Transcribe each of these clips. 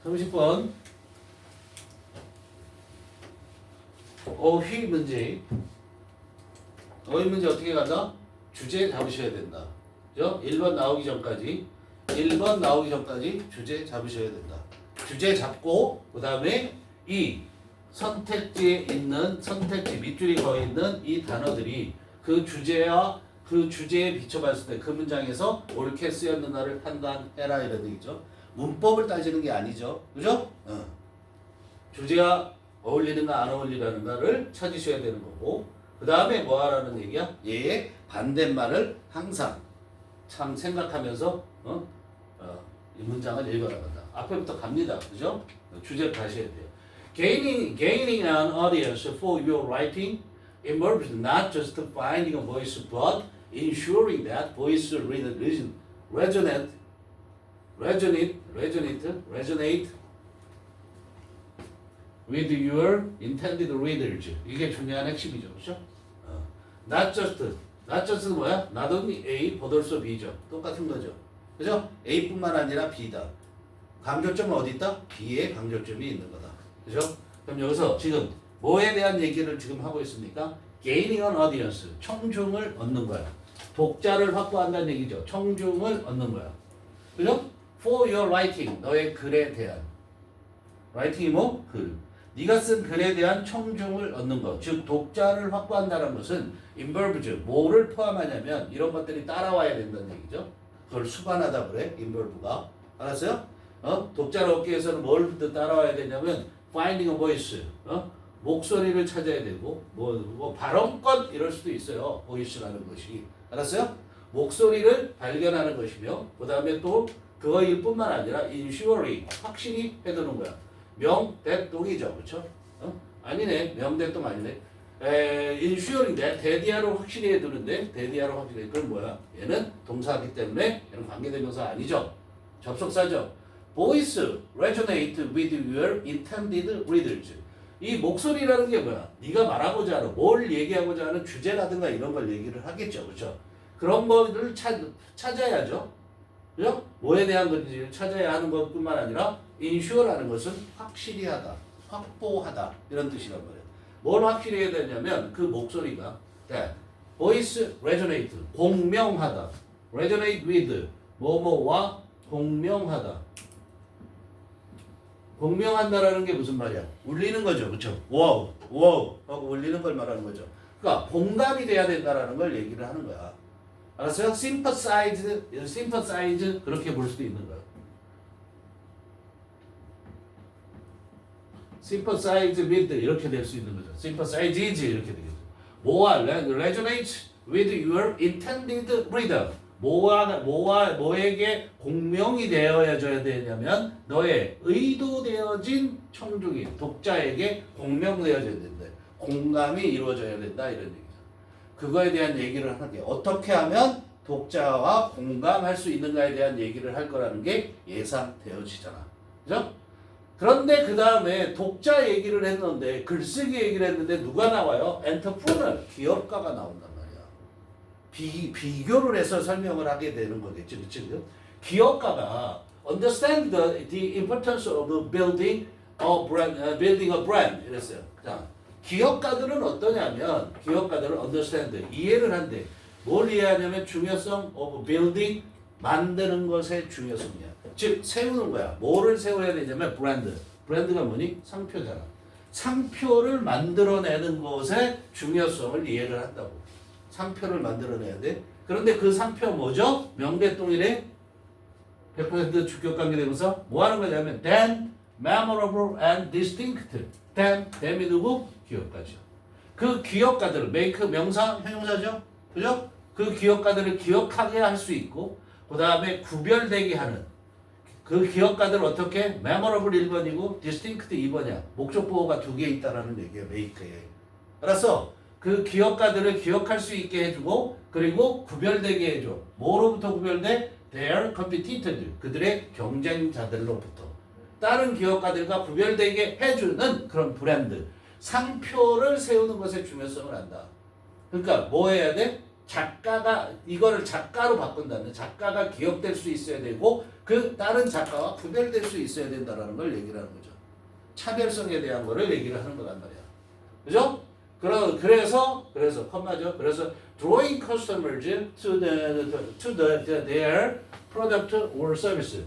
30번 어휘 문제. 어휘 문제 어떻게 간다? 주제 잡으셔야 된다. 그죠? 1번 나오기 전까지 주제 잡으셔야 된다. 주제 잡고 그 다음에 이 선택지에 있는 선택지 밑줄이 거에 있는 이 단어들이 그 주제와 그 주제에 비춰봤을 때 그 문장에서 옳게 쓰였는가를 판단해라 이런 얘기죠. 문법을 따지는 게 아니죠. 그죠? 주제와 어울리는가 안 어울리는가를 찾으셔야 되는 거고 그 다음에 뭐 하라는 얘기야? 얘의 반대말을 항상 참 생각하면서 이 문장을 읽어나간다. 앞에부터 갑니다. 그죠? 주제를 가셔야 돼요. Gaining an audience for your writing involves not just finding a voice but ensuring that voice resonate with your intended readers. 이게 중요한 핵심이죠. 그렇죠? Not just는 뭐야? Not only A, but also B죠. 똑같은 거죠. 그죠? A뿐만 아니라 B다. 강조점은 어디 있다? B에 강조점이 있는 거다. 그죠? 그럼 여기서 지금 뭐에 대한 얘기를 지금 하고 있습니까? Gaining an audience. 청중을 얻는 거야. 독자를 확보한다는 얘기죠. 청중을 얻는 거야. 그죠? For your writing. 너의 글에 대한. writing이 뭐? 글. 네가 쓴 글에 대한 청중을 얻는 것, 즉 독자를 확보한다는 것은 involves 뭐를 포함하냐면 이런 것들이 따라와야 된다는 얘기죠. 그걸 수반하다 그래, involve가. 알았어요? 독자를 얻기 위해서는 뭘 따라와야 되냐면 finding a voice, 목소리를 찾아야 되고 뭐 발언권 이럴 수도 있어요. voice라는 것이. 알았어요? 목소리를 발견하는 것이며 그 다음에 또 그거일 뿐만 아니라 ensuring, 확실히 해두는 거야. 명대동이죠. 그렇죠? 아니네. 명대동 아니네. ensuring that 대디아로 확실히 해두는데 대디아로 확실히 그건 뭐야? 얘는 동사이기 때문에 얘는 관계대명사 아니죠. 접속사죠. voice resonate with your intended readers. 이 목소리라는 게 뭐야? 네가 말하고자 하는 뭘 얘기하고자 하는 주제라든가 이런 걸 얘기를 하겠죠. 그렇죠? 그런 거를 찾아야죠. 그죠? 뭐에 대한 건지 찾아야 하는 것뿐만 아니라 ensure라는 것은 확실히 하다, 확보하다 이런 뜻이란 말이에요. 뭘 확실히 해야 되냐면 그 목소리가 voice resonate, 공명하다, resonate with 뭐뭐와 공명하다. 공명한다라는 게 무슨 말이야? 울리는 거죠. 그렇죠? 와우, 와우 하고 울리는 걸 말하는 거죠. 그러니까 공감이 돼야 된다라는 걸 얘기를 하는 거야. 알았어요? sympathize 그렇게 볼 수도 있는 거야. sympathize with 이렇게 될 수 있는 거죠. sympathize 이렇게 되겠죠. 뭐와 resonate with your intended reader. 뭐에게 공명이 되어야줘야 되냐면 너의 의도되어진 청중이 독자에게 공명되어져야 된다. 공감이 이루어져야 된다 이런 얘기죠. 그거에 대한 얘기를 하는 게 어떻게 하면 독자와 공감할 수 있는가에 대한 얘기를 할 거라는 게 예상되어지잖아. 그죠? 그런데 그 다음에 독자 얘기를 했는데 글쓰기 얘기를 했는데 누가 나와요? 엔터프레너, 기업가가 나온단 말이야. 비교를 해서 설명을 하게 되는 거겠죠. 그렇죠? 기업가가 understand the importance of building a brand 이랬어요. 자, 기업가들은 어떠냐면 기업가들은 understand, 이해를 한대. 뭘 이해하냐면 중요성 of building, 만드는 것의 중요성이야. 즉 세우는 거야. 뭐를 세워야 되냐면 브랜드. 브랜드가 뭐니? 상표잖아. 상표를 만들어내는 것의 중요성을 이해를 한다고. 상표를 만들어내야 돼. 그런데 그 상표 뭐죠? 명대동이래. 100% 주격관계대명사. 뭐 하는 거냐면 then, memorable and distinct. then,이 누구? 기업가죠. 그 기업가들을 make 명사, 형용사죠. 그죠? 그 기업가들을 기억하게 할 수 있고 그 다음에 구별되게 하는 그 기업가들을 어떻게? memorable 1번이고 distinct 2번이야. 목적 보호가 2개 있다라는 얘기야. make에. 알았어? 그 기업가들을 기억할 수 있게 해주고 그리고 구별되게 해줘. 뭐로부터 구별돼? their competitors. 그들의 경쟁자들로부터. 다른 기업가들과 구별되게 해주는 그런 브랜드. 상표를 세우는 것의 중요성을 안다. 그러니까 뭐 해야 돼? 작가가 이거를 작가로 바꾼다면 작가가 기억될 수 있어야 되고 그 다른 작가와 구별될 수 있어야 된다라는 걸 얘기를 하는 거죠. 차별성에 대한 거를 얘기를 하는 거란 말이야. 그죠? 그래서 컴마죠. 그래서 drawing customers to their product or service.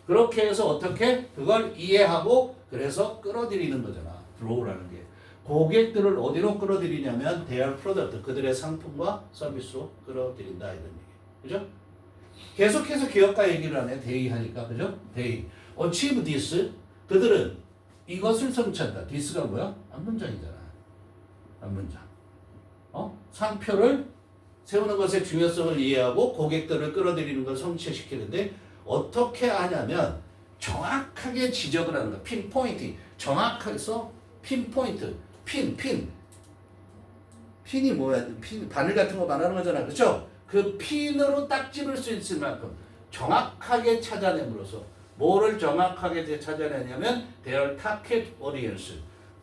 그렇게 해서 어떻게 그걸 이해하고 그래서 끌어들이는 거잖아. draw라는 게. 고객들을 어디로 끌어들이냐면 their product, 그들의 상품과 서비스로 끌어들인다 이런 얘기. 그죠? 계속해서 기업가 얘기를 하네. they 하니까. 그죠? they. achieve this. 그들은 이것을 성취한다. this가 뭐야? 앞문장이잖아. 앞문장. 상표를 세우는 것의 중요성을 이해하고 고객들을 끌어들이는 걸 성취시키는데 어떻게 하냐면 정확하게 지적을 하는 거야. 핀포인트. 정확하게 써. 핀포인트. 핀이 뭐야? 바늘 같은 거 말하는 거잖아. 그렇죠? 그 핀으로 딱 집을 수 있을 만큼 정확하게 찾아냄으로써 뭐를 정확하게 찾아내냐면 their target audience.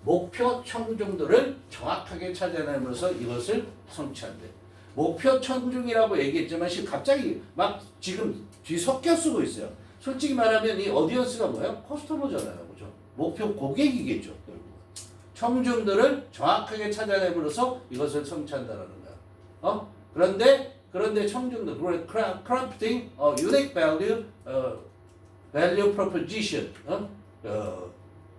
목표 청중들을 정확하게 찾아내면서 이것을 성취한대. 목표 청중이라고 얘기했지만 갑자기 막 지금 뒤섞여 쓰고 있어요. 솔직히 말하면 이 어디언스가 뭐예요? 커스터머잖아요. 그죠? 목표 고객이겠죠. 청중들을 정확하게 찾아내면서 이것을 성취한다라는 거야. 그런데 청중들, crafting unique value proposition.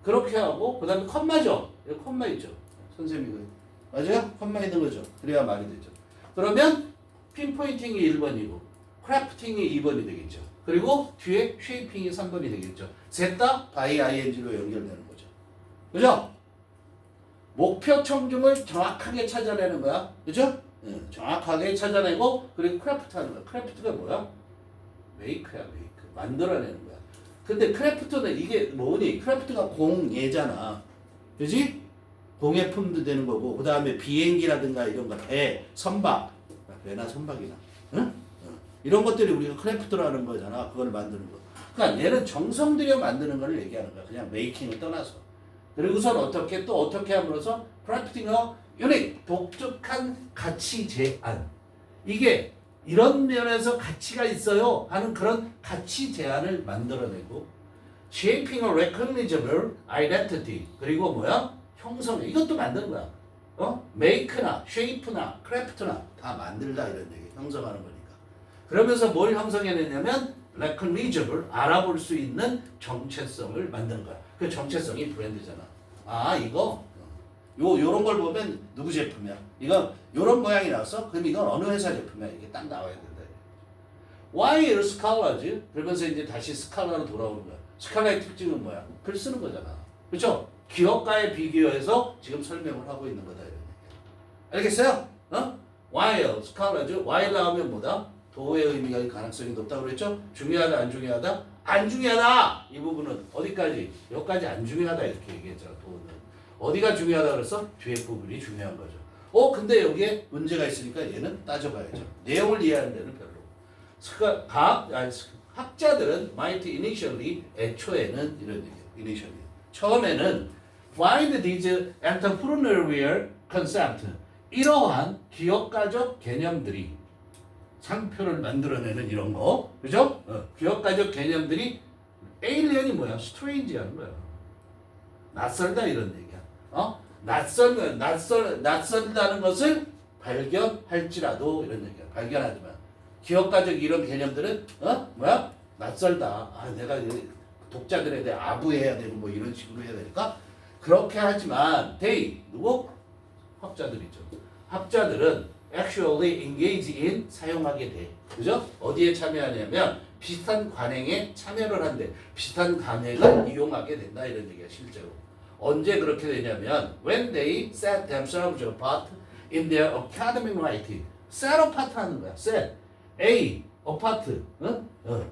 그렇게 하고 그다음에 컴마죠. 컴마 있죠. 선생님이 맞아요? 컴마 있는 거죠. 그래야 말이 되죠. 그러면 핀포인팅이 1번이고 크래프팅이 2번이 되겠죠. 그리고 뒤에 쉐이핑이 3번이 되겠죠. 셋 다 by ing로 연결되는 거죠. 그죠? 목표 청중을 정확하게 찾아내는 거야. 그죠? 정확하게 찾아내고 그리고 크래프트 하는 거야. 크래프트가 뭐야? 메이크야, 메이크. 만들어내는 거야. 근데 크래프트는 이게 뭐니? 크래프트가 공예잖아. 그지? 공예품도 되는 거고, 그 다음에 비행기라든가 이런 거, 배, 선박. 배나 선박이나. 응? 이런 것들이 우리가 크래프트라는 거잖아. 그걸 만드는 거. 그러니까 얘는 정성 들여 만드는 걸 얘기하는 거야. 그냥 메이킹을 떠나서. 그리고선 어떻게 함으로써 크래프팅어 유닉, 독특한 가치 제안. 이게 이런 면에서 가치가 있어요 하는 그런 가치 제안을 만들어내고 shaping a recognizable identity. 그리고 뭐야? 형성. 이것도 만드는 거야. make나 shape나 craft나 다 만들다 이런 얘기. 형성하는 거니까. 그러면서 뭘 형성해내냐면 recognizable, 알아볼 수 있는 정체성을 만드는 거야. 그 정체성이 브랜드잖아. 아, 이거 요런 걸 보면 누구 제품이야? 이거 요런 모양이 나왔어? 그럼 이건 어느 회사 제품이야? 이게 딱 나와야 된다. Why 스칼라지? 그러면서 이제 다시 스칼라로 돌아오는 거야. 스칼라의 특징은 뭐야? 글 쓰는 거잖아. 그렇죠? 기업가에 비교해서 지금 설명을 하고 있는 거다. 알겠어요? While 스칼라지? While 나오면 뭐다? 도의 의미가 가능성이 높다고 그랬죠? 중요하다, 안 중요하다? 안 중요하다! 이 부분은 어디까지? 여기까지 안 중요하다 이렇게 얘기했잖아. 도는. 어디가 중요하다 그랬어? 뒤에 부분이 중요한 거죠. 근데 여기에 문제가 있으니까 얘는 따져봐야죠. 내용을 이해하는 데는 별로. 학자들은 might initially, 애초에는 이런 얘기예요. initially. 처음에는 find these entrepreneurial concept. 이러한 기업가적 개념들이 상표를 만들어내는 이런 거, 그죠? 기업가적 개념들이 alien이 뭐야? strange하는 거야. 낯설다 이런 얘기야. 낯설다는 것을 발견할지라도 이런 얘기야. 발견하지만 기업가적 이런 개념들은 뭐야? 낯설다. 내가 독자들에 대해 아부해야 되고 뭐 이런 식으로 해야 되니까 그렇게 하지만 누구? 학자들이죠. 학자들은 actually engage in 사용하게 돼. 그죠? 어디에 참여하냐면 비슷한 관행에 참여를 한대. 비슷한 관행을 이용하게 된다 이런 얘기야 실제로. 언제 그렇게 되냐면 when they set themselves apart in their academic writing. set apart 하는 거야. set. A, apart.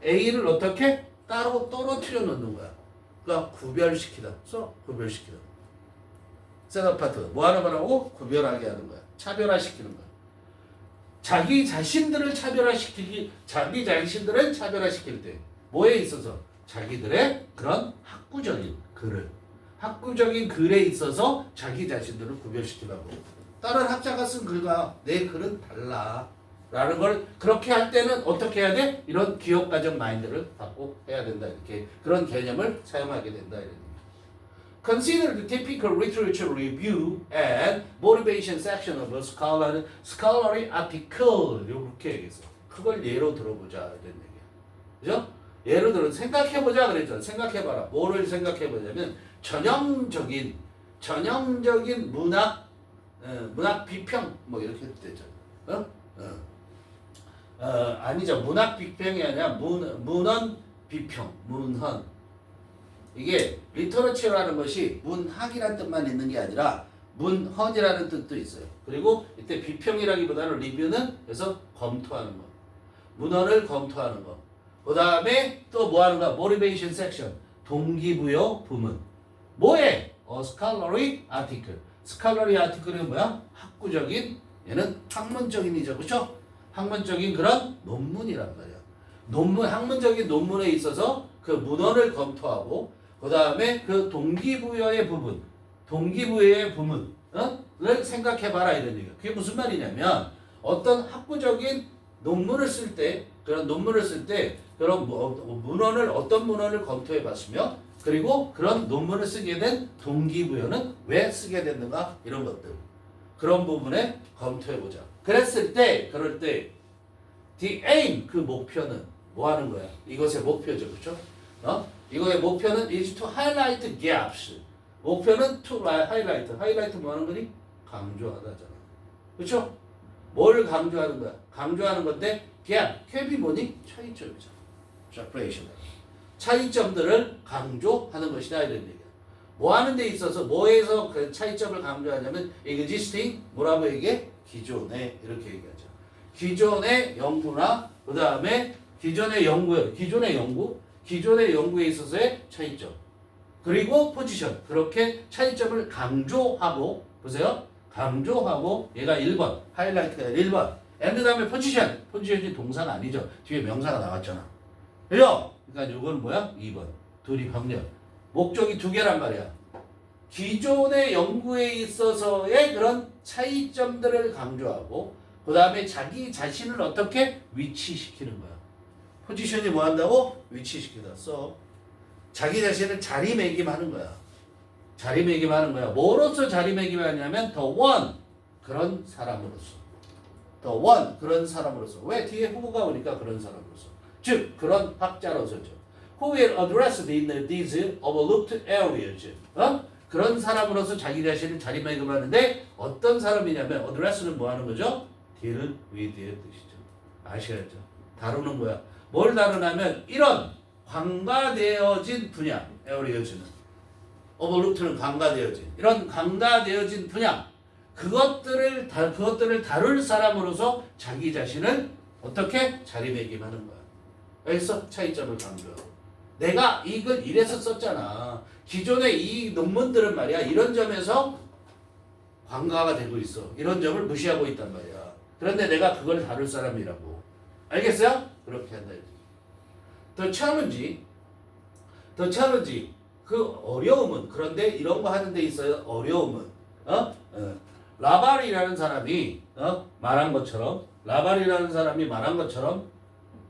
A를 어떻게? 따로 떨어뜨려 놓는 거야. 그러니까 구별시키다. 구별시키다. set apart. 뭐 하는 거라고? 구별하게 하는 거야. 차별화시키는 거야. 자기 자신들을 차별화시킬 때 뭐에 있어서? 자기들의 그런 학구적인 글에 있어서 자기 자신들을 구별시키라고. 다른 학자가 쓴 글과 내 글은 달라. 라는 걸 그렇게 할 때는 어떻게 해야 돼? 이런 기업가적 마인드를 갖고 해야 된다. 이렇게 그런 개념을 사용하게 된다. 이런 얘기. Consider the typical literature review and motivation section of a scholarly article. 이렇게 얘기했어. 그걸 예로 들어보자. 이런 얘기야. 그죠? 예를 들어 생각해보자 그랬잖아. 생각해봐라. 뭐를 생각해보자면 전형적인 문학 비평 뭐 이렇게 되죠. 아니죠. 문학 비평이 아니라 문헌 비평, 문헌. 이게 리터러처라는 것이 문학이라는 뜻만 있는 게 아니라 문헌이라는 뜻도 있어요. 그리고 이때 비평이라기보다는 리뷰는 그래서 검토하는 거. 문헌을 검토하는 거. 그 다음에 또 뭐 하는 거야? 모티베이션 섹션. 동기부여 부문. 뭐해? scholarly article. scholarly article은 뭐야? 학구적인, 얘는 학문적인이죠. 그렇죠? 학문적인 그런 논문이란 말이야. 학문적인 논문에 있어서 그 문헌을 검토하고 그 다음에 그 동기부여의 부분을 생각해봐라 이런 얘기야. 그게 무슨 말이냐면 어떤 학구적인 논문을 쓸 때 그런 문헌을 어떤 문헌을 검토해봤으며 그리고 그런 논문을 쓰게 된 동기부여는 왜 쓰게 됐는가 이런 것들 그런 부분에 검토해보자. 그럴 때 the aim 그 목표는 뭐 하는 거야? 이것의 목표죠, 그렇죠? 이거의 목표는 is to highlight gaps. 목표는 to highlight 뭐 하는 거니? 강조하다잖아, 그렇죠? 뭘 강조하는 거야? 강조하는 건데 갭이 뭐니? 차이점이잖아. separation. 차이점들을 강조하는 것이다 이런 얘기야. 뭐 하는 데 있어서 뭐에서 그 차이점을 강조하냐면 existing 뭐라고 얘기해? 기존에 이렇게 얘기하죠. 기존의 연구나 그 다음에 기존의 연구에 있어서의 차이점 그리고 포지션 그렇게 차이점을 강조하고 보세요. 강조하고 얘가 1번 하이라이트가 1번 and 다음에 포지션이 동사가 아니죠. 뒤에 명사가 나왔잖아. 그죠? 그러니까 이건 뭐야? 2번 둘이 병렬 목적이 두 개란 말이야. 기존의 연구에 있어서의 그런 차이점들을 강조하고 그 다음에 자기 자신을 어떻게 위치시키는 거야. 포지션이 뭐 한다고? 위치시키다. 자기 자신을 자리매김하는 거야. 뭐로서 자리매김하냐면 the one 그런 사람으로서. 왜? 뒤에 후보가 오니까 그런 사람으로서. 즉 그런 학자로서죠. Who will address these overlooked areas. 그런 사람으로서 자기 자신을 자리매김하는데 어떤 사람이냐면 address는 뭐 하는 거죠? deal with의 뜻이죠. 아셔야죠. 다루는 거야. 뭘 다루냐면 이런 관가되어진 분야, areas는 overlooked는 관가되어진 이런 관가되어진 분야 그것들을 다룰 사람으로서 자기 자신을 어떻게 자리매김하는 거야. 여기서 차이점을 강조하고 내가 이걸 이래서 썼잖아. 기존의 이 논문들은 말이야 이런 점에서 관가가 되고 있어. 이런 점을 무시하고 있단 말이야. 그런데 내가 그걸 다룰 사람이라고. 알겠어요? 그렇게 한다. 더 challenge 그 어려움은 그런데 이런 거 하는 데 있어요. 어려움은 라발이라는 사람이 말한 것처럼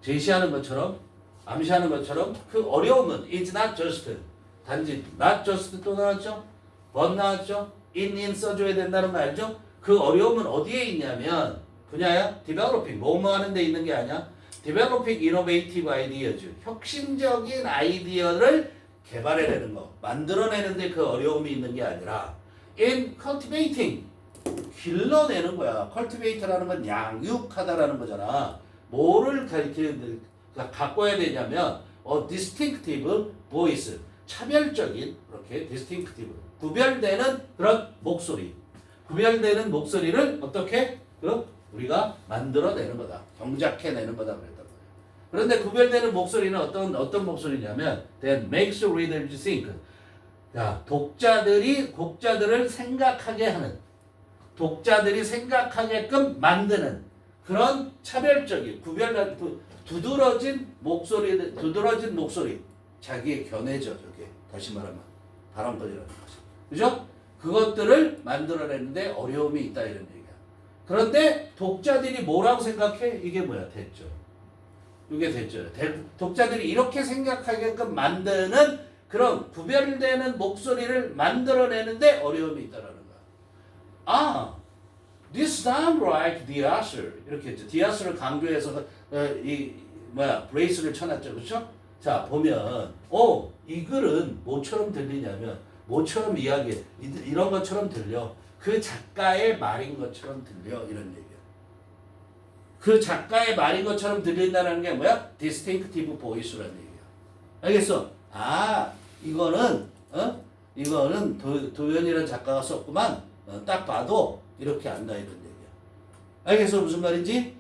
제시하는 것처럼 암시하는 것처럼 그 어려움은 is not just 단지 not just 또 나왔죠? but 나왔죠? in 써줘야 된다는 거 알죠? 그 어려움은 어디에 있냐면 분야야 developing 뭐뭐 하는 데 있는 게 아니야. developing innovative ideas 혁신적인 아이디어를 개발해내는 거 만들어내는데 그 어려움이 있는 게 아니라 in cultivating 길러내는 거야. cultivate라는 건 양육하다라는 거잖아. 뭐를 가꿔야 되냐면 distinctive voice 차별적인 그렇게 distinctive 구별되는 그런 목소리를 어떻게 우리가 만들어내는 거다. 경작해내는 거다 그랬단 말이야. 그런데 구별되는 목소리는 어떤 목소리냐면 that makes readers think. 자, 독자들을 생각하게 하는 독자들이 생각하게끔 만드는 그런 차별적인 두드러진 목소리 자기의 견해죠. 저게 다시 말하면 발언권이라는 거죠. 그죠? 그것들을 만들어내는데 어려움이 있다 이런 얘기야. 그런데 독자들이 뭐라고 생각해? 이게 뭐야? 대절. 이게 대절. 독자들이 이렇게 생각하게끔 만드는 그런 구별되는 목소리를 만들어내는데 어려움이 있다라는 거야. 아, this sound like 디아스 이렇게 했죠. 디아스를 강조해서 이 뭐야 브레이스를 쳐놨죠, 그렇죠? 자 보면 이 글은 뭐처럼 들리냐면 뭐처럼 이야기해 이런 것처럼 들려. 그 작가의 말인 것처럼 들려 이런 얘기야. 그 작가의 말인 것처럼 들린다는 게 뭐야? distinctive voice라는 얘기야. 알겠어? 아 이거는 도연이라는 작가가 썼구만. 딱 봐도 이렇게 안다 이런 얘기야. 알겠어 무슨 말인지?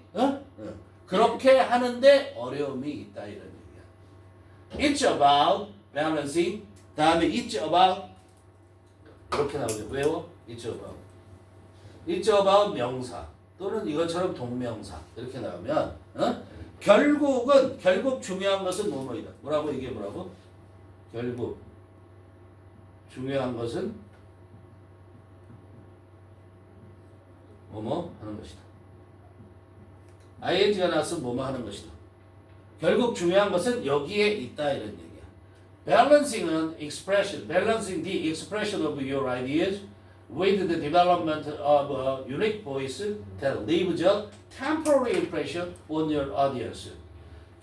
그렇게 하는데 어려움이 있다 이런 얘기야. It's about balancing. 다음에 it's about 이렇게 나오죠. 외워? It's about. It's about 명사 또는 이것처럼 동명사 이렇게 나오면 결국 중요한 것은 뭐뭐이다. 뭐라고 이게 뭐라고? 결국 중요한 것은 뭐뭐 하는 것이다. ing가 나왔으면 뭐뭐 하는 것이다. 결국 중요한 것은 여기에 있다 이런 얘기야. Balancing은 expression, balancing the expression of your ideas with the development of a unique voice that leaves a temporary impression on your audience.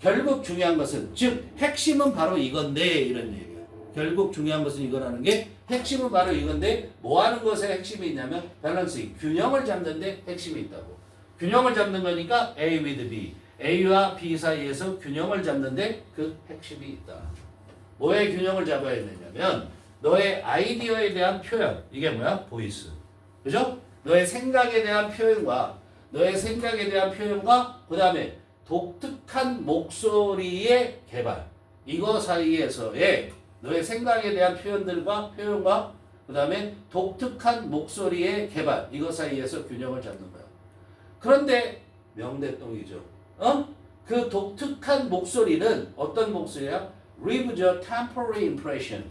결국 중요한 것은 즉 핵심은 바로 이건데 이런 얘기야. 결국 중요한 것은 이거라는 게 핵심은 바로 이건데 뭐 하는 것에 핵심이 있냐면 밸런싱, 균형을 잡는데 핵심이 있다고. 균형을 잡는 거니까 A with B, A와 B 사이에서 균형을 잡는데 그 핵심이 있다. 뭐의 균형을 잡아야 되냐면 너의 아이디어에 대한 표현, 이게 뭐야? 보이스. 그죠? 너의 생각에 대한 표현과 그 다음에 독특한 목소리의 개발, 이거 사이에서의 너의 생각에 대한 표현과 그 다음에 독특한 목소리의 개발, 이거 사이에서 균형을 잡는 거야. 그런데 명대똥이죠. 그 독특한 목소리는 어떤 목소리야? Leaves a temporary impression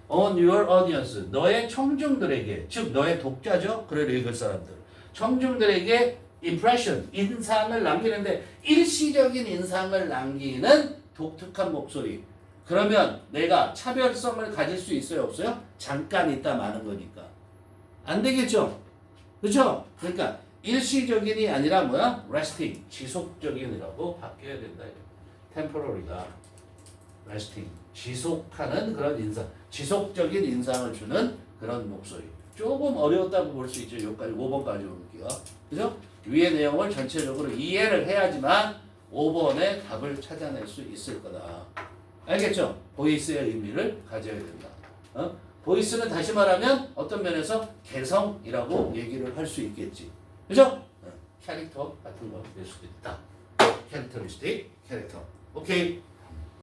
on your audience. 너의 청중들에게, 즉 너의 독자죠. 글을 읽을 사람들. 청중들에게 impression, 인상을 남기는데 일시적인 인상을 남기는 독특한 목소리. 그러면 내가 차별성을 가질 수 있어요? 없어요? 잠깐 있다 마는 거니까. 안 되겠죠? 그렇죠? 그러니까 일시적인이 아니라 뭐야? resting, 지속적인이라고 바뀌어야 된다. temporary가 resting, 지속하는 그런 인상, 지속적인 인상을 주는 그런 목소리. 조금 어려웠다고 볼 수 있죠. 여기까지 5번까지 올게요. 그죠? 위의 내용을 전체적으로 이해를 해야지만 5번의 답을 찾아낼 수 있을 거다. 알겠죠? 보이스의 의미를 가져야 된다. 보이스는 다시 말하면 어떤 면에서 개성이라고 얘기를 할 수 있겠지. 그죠? 캐릭터 같은 거 될 수도 있다. 캐릭터리스틱, 캐릭터. 오케이.